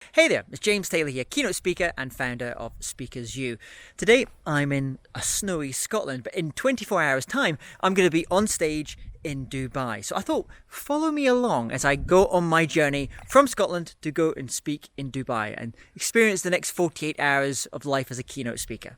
Hey there, it's James Taylor here, keynote speaker and founder of Speakers U. Today I'm in a snowy Scotland, but in 24 hours time I'm going to be on stage in Dubai. So I thought, follow me along as I go on my journey from Scotland to go and speak in Dubai and experience the next 48 hours of life as a keynote speaker.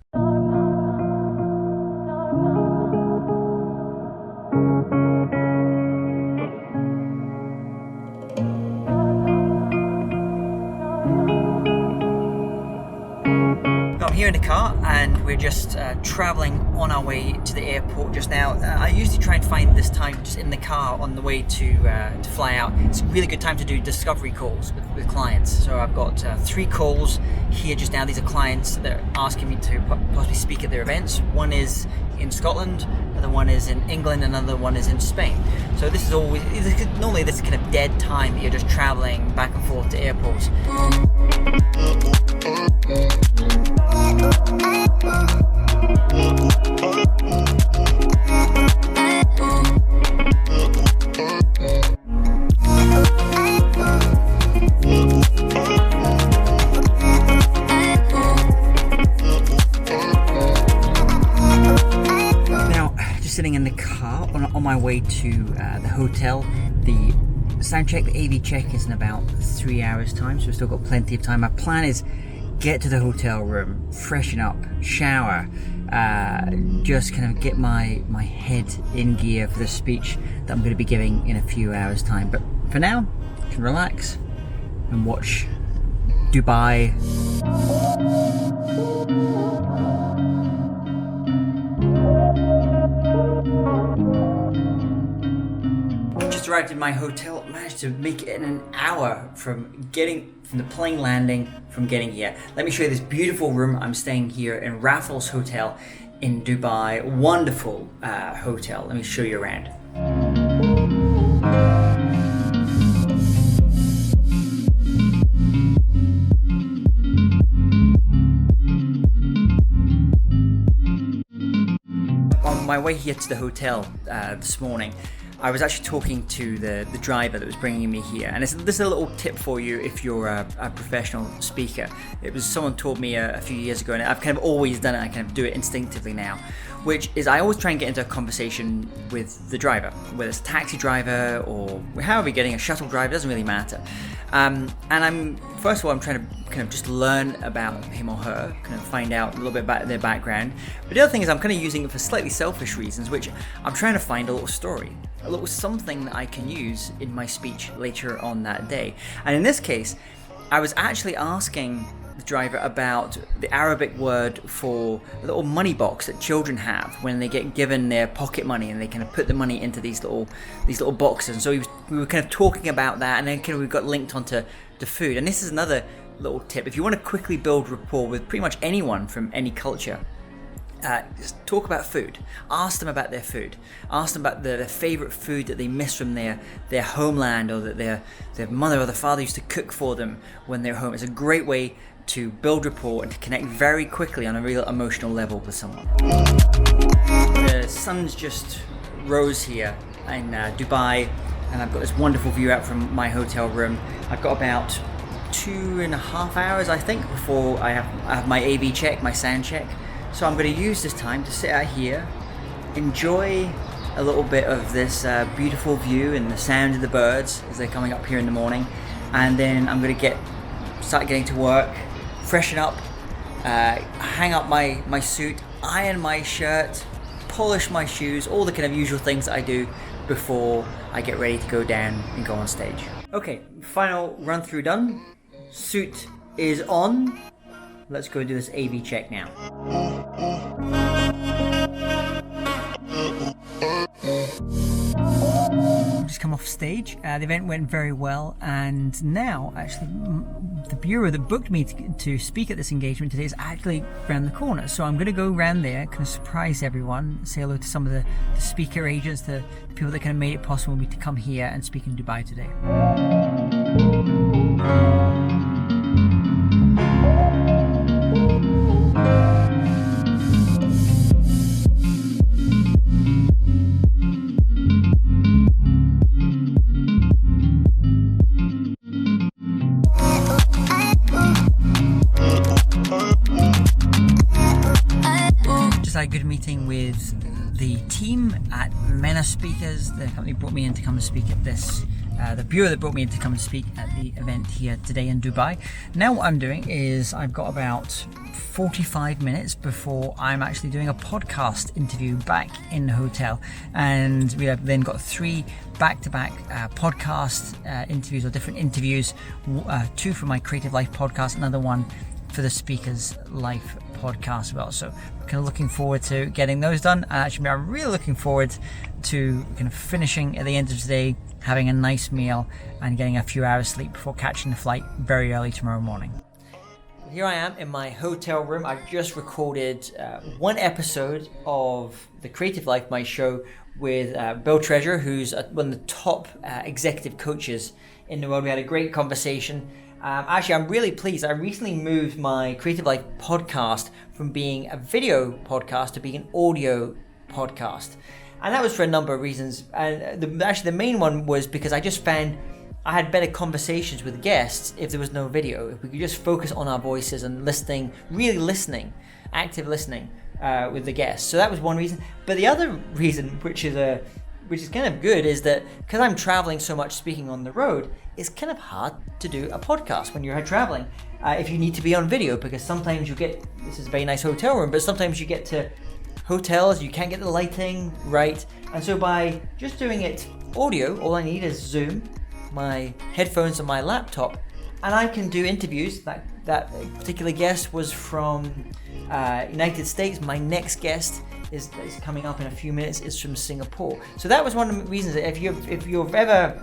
I'm here in the car and we're just traveling on our way to the airport just now. I usually try and find this time just in the car on the way to fly out. It's a really good time to do discovery calls with clients. So I've got 3 calls here just now. These are clients that are asking me to possibly speak at their events. One is in Scotland, another one is in England, another one is in Spain. So this is always, normally this kind of dead time that you're just traveling back and forth to airports. Sitting in the car on my way to the hotel. The sound check, the AV check is in about 3 hours time, so we've still got plenty of time. My plan is get to the hotel room, freshen up, shower, just kind of get my head in gear for the speech that I'm going to be giving in a few hours time. But for now, I can relax and watch Dubai. Just arrived in my hotel, managed to make it in an hour from the plane landing, from getting here. Let me show you this beautiful room. I'm staying here in Raffles Hotel in Dubai. Wonderful hotel. Let me show you around. On my way here to the hotel this morning, I was actually talking to the driver that was bringing me here, and this is a little tip for you if you're a professional speaker. It was someone told me a few years ago, and I've kind of always done it. I kind of do it instinctively now, which is I always try and get into a conversation with the driver, whether it's a taxi driver or however you're getting a shuttle driver, doesn't really matter. And first of all, I'm trying to kind of just learn about him or her, kind of find out a little bit about their background. But the other thing is I'm kind of using it for slightly selfish reasons, which I'm trying to find a little story, a little something that I can use in my speech later on that day. And in this case, I was actually asking the driver about the Arabic word for a little money box that children have when they get given their pocket money, and they kind of put the money into these little boxes. And so we were kind of talking about that, and then kind of we got linked onto the food. And this is another little tip. If you want to quickly build rapport with pretty much anyone from any culture, just talk about food. Ask them about their food. Ask them about their favorite food that they miss from their homeland, or that their mother or their father used to cook for them when they're home. It's a great way to build rapport and to connect very quickly on a real emotional level with someone. The sun's just rose here in Dubai, and I've got this wonderful view out from my hotel room. I've got about 2.5 hours, I think, before I have my AV check, my sound check. So I'm going to use this time to sit out here, enjoy a little bit of this beautiful view and the sound of the birds as they're coming up here in the morning, and then I'm going to start getting to work, freshen up, hang up my suit, iron my shirt, polish my shoes, all the kind of usual things that I do before I get ready to go down and go on stage. Okay, final run through done. Suit is on. Let's go do this AV check now. Just come off stage. The event went very well, and now actually the bureau that booked me to speak at this engagement today is actually around the corner. So I'm going to go around there, kind of surprise everyone, say hello to some of the speaker agents, the people that kind of made it possible for me to come here and speak in Dubai today. good meeting with the team at Speakers. The company brought me in to come and speak at this. The bureau that brought me in to come and speak at the event here today in Dubai. Now what I'm doing is I've got about 45 minutes before I'm actually doing a podcast interview back in the hotel, and we have then got 3 back-to-back podcast interviews, or different interviews, 2 for my Creative Life podcast, another one for the Speakers Life podcast as well. So I'm kind of looking forward to getting those done, and actually I'm really looking forward to kind of finishing at the end of today, having a nice meal and getting a few hours sleep before catching the flight very early tomorrow morning. Here I am in my hotel room. I've just recorded 1 episode of the Creative Life, my show, with Bill Treasure, who's one of the top executive coaches in the world. We had a great conversation. Actually, I'm really pleased. I recently moved my Creative Life podcast from being a video podcast to being an audio podcast. And that was for a number of reasons. And the main one was because I just found I had better conversations with guests if there was no video. If we could just focus on our voices and listening, really listening, active listening with the guests. So that was one reason. But the other reason, which is kind of good, is that because I'm traveling so much, speaking on the road, it's kind of hard to do a podcast when you're traveling if you need to be on video, because sometimes you get, this is a very nice hotel room, but sometimes you get to hotels, you can't get the lighting right. And so by just doing it audio, all I need is Zoom, my headphones and my laptop, and I can do interviews. That particular guest was from United States. My next guest is coming up in a few minutes, is from Singapore. So that was one of the reasons that if you've ever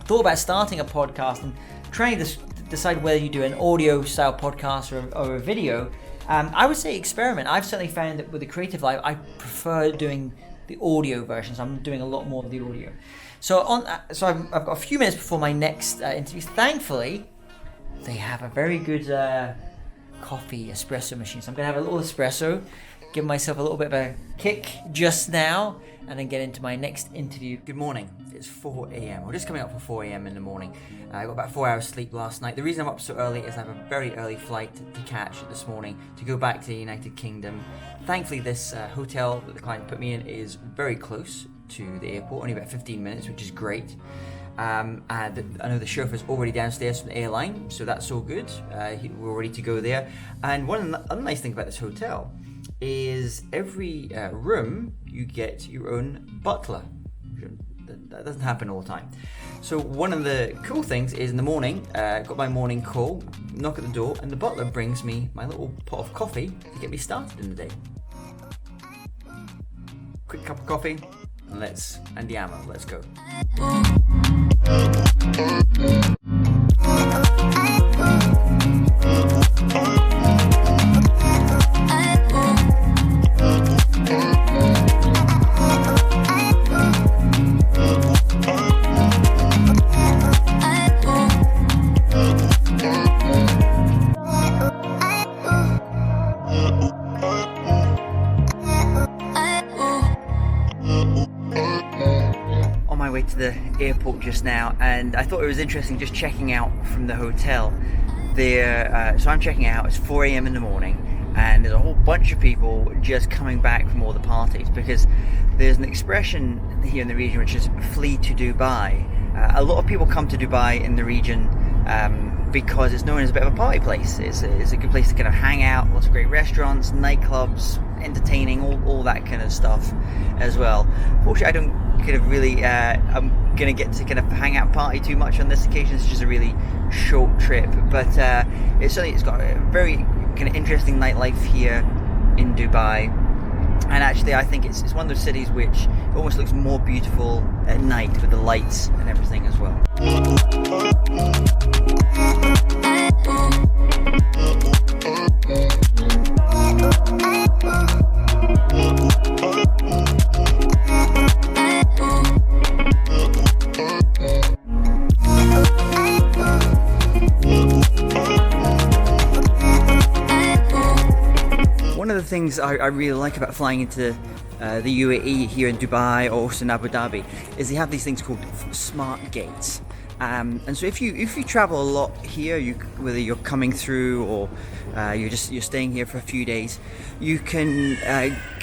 thought about starting a podcast and trying to decide whether you do an audio style podcast or a video, I would say experiment. I've certainly found that with the Creative Life, I prefer doing the audio version, so I'm doing a lot more of the audio. So I've got a few minutes before my next interview. Thankfully, they have a very good coffee espresso machine. So I'm going to have a little espresso, give myself a little bit of a kick just now, and then get into my next interview. Good morning. It's 4 a.m. We're just coming up for 4 a.m. in the morning. I got about 4 hours sleep last night. The reason I'm up so early is I have a very early flight to catch this morning to go back to the United Kingdom. Thankfully, this hotel that the client put me in is very close to the airport, only about 15 minutes, which is great. I know the chauffeur's already downstairs from the airline, so that's all good. We're ready to go there. And one of the other nice things about this hotel is every room you get your own butler. That doesn't happen all the time. So one of the cool things is in the morning, got my morning call, knock at the door, and the butler brings me my little pot of coffee to get me started in the day. Quick cup of coffee, and andiamo, let's go. To the airport just now, and I thought it was interesting just checking out from the hotel there. So I'm checking out, it's 4 a.m. in the morning, and there's a whole bunch of people just coming back from all the parties, because there's an expression here in the region which is flee to Dubai. A lot of people come to Dubai in the region because it's known as a bit of a party place. It's a good place to kind of hang out, lots of great restaurants, nightclubs, entertaining, all that kind of stuff as well. Fortunately, I don't kind of really I'm gonna get to kind of hang out and party too much on this occasion. It's just a really short trip, but it's got a very kind of interesting nightlife here in Dubai. And actually, I think it's one of those cities which almost looks more beautiful at night with the lights and everything as well. One of the things I really like about flying into the UAE here in Dubai or also in Abu Dhabi is they have these things called smart gates. And so if you travel a lot here, whether you're coming through or you're staying here for a few days, you can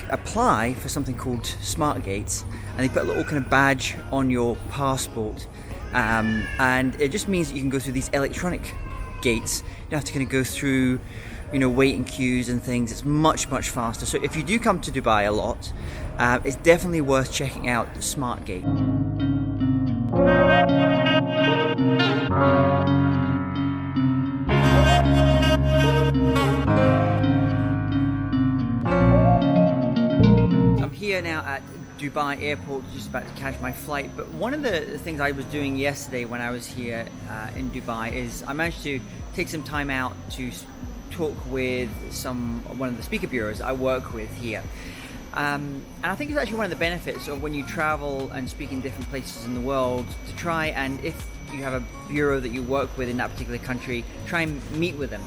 apply for something called Smart Gates, and they put a little kind of badge on your passport, and it just means that you can go through these electronic gates. You don't have to kind of go through, waiting queues and things. It's much faster. So if you do come to Dubai a lot, it's definitely worth checking out the Smart Gate. I'm here now at Dubai Airport, just about to catch my flight. But one of the things I was doing yesterday when I was here in Dubai is I managed to take some time out to talk with one of the speaker bureaus I work with here. And I think it's actually one of the benefits of when you travel and speak in different places in the world, to try and, if you have a bureau that you work with in that particular country, try and meet with them.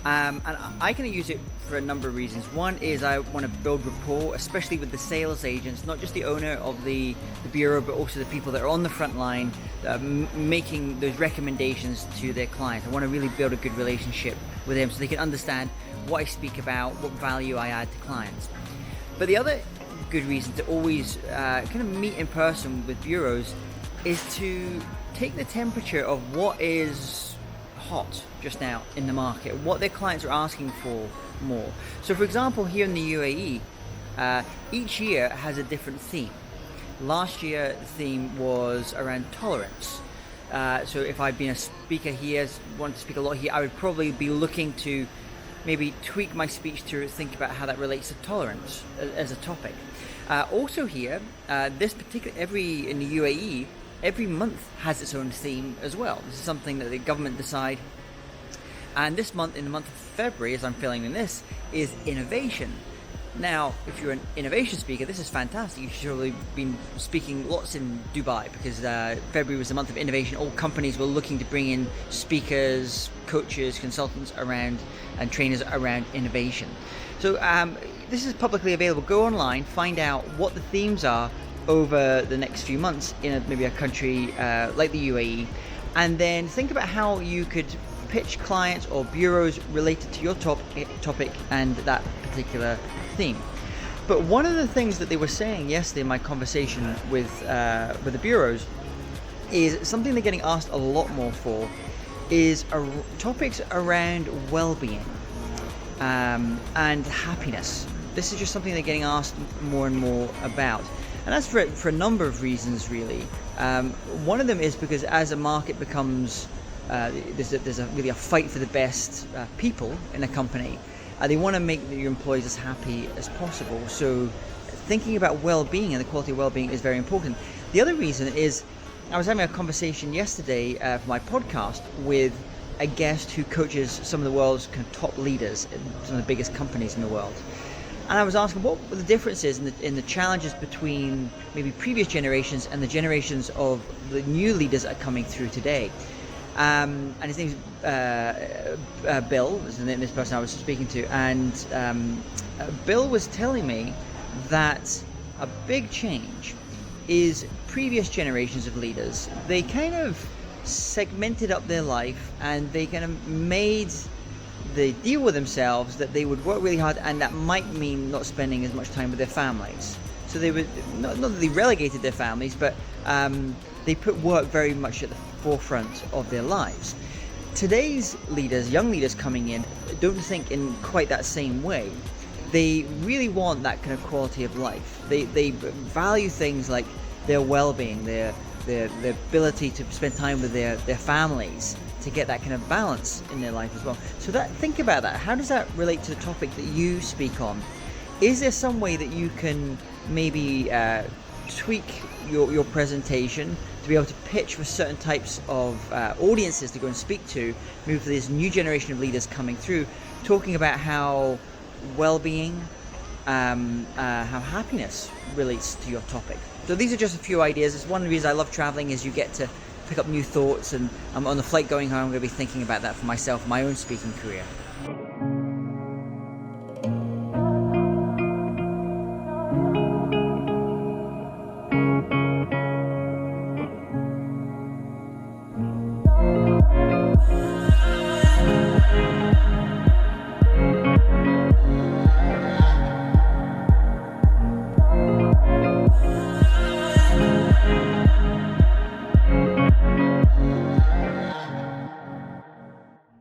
And I can use it for a number of reasons. One is I want to build rapport, especially with the sales agents, not just the owner of the bureau, but also the people that are on the front line making those recommendations to their clients. I want to really build a good relationship with them so they can understand what I speak about, what value I add to clients. But the other good reason to always kind of meet in person with bureaus is to take the temperature of what is hot just now in the market, what their clients are asking for more. So for example, here in the UAE, each year has a different theme. Last year the theme was around tolerance. So if I'd been a speaker here, wanted to speak a lot here, I would probably be looking to maybe tweak my speech to think about how that relates to tolerance as a topic. Also here, in the UAE, every month has its own theme as well. This is something that the government decide. And this month, in the month of February, as I'm filming this, is innovation. Now, if you're an innovation speaker, this is fantastic. You should have really been speaking lots in Dubai, because February was the month of innovation. All companies were looking to bring in speakers, coaches, consultants around, and trainers around innovation. So this is publicly available. Go online, find out what the themes are over the next few months in maybe a country like the UAE, and then think about how you could pitch clients or bureaus related to your topic and that particular theme. But one of the things that they were saying yesterday in my conversation with the bureaus is something they're getting asked a lot more for is topics around well-being and happiness. This is just something they're getting asked more and more about. And that's for a number of reasons, really. One of them is because as a market becomes, there's really a fight for the best people in a company. They want to make your employees as happy as possible. So thinking about well-being and the quality of well-being is very important. The other reason is I was having a conversation yesterday for my podcast with a guest who coaches some of the world's kind of top leaders in some of the biggest companies in the world. And I was asking what the difference is in the challenges between maybe previous generations and the generations of the new leaders that are coming through today. And his name's Bill, is the name of this person I was speaking to. And Bill was telling me that a big change is previous generations of leaders. They kind of segmented up their life, and they kind of made the deal with themselves that they would work really hard, and that might mean not spending as much time with their families. So they would not that they relegated their families, but they put work very much at the forefront of their lives. Today's leaders, young leaders coming in, don't think in quite that same way. They really want that kind of quality of life. They value things like their well-being, their ability to spend time with their families, to get that kind of balance in their life as well. So think about that. How does that relate to the topic that you speak on? Is there some way that you can maybe tweak your presentation to be able to pitch for certain types of audiences to go and speak to, maybe for this new generation of leaders coming through, talking about how well-being, how happiness relates to your topic? So these are just a few ideas. It's one of the reasons I love traveling, is you get to pick up new thoughts, and I'm on the flight going home, I'm going to be thinking about that for myself, my own speaking career.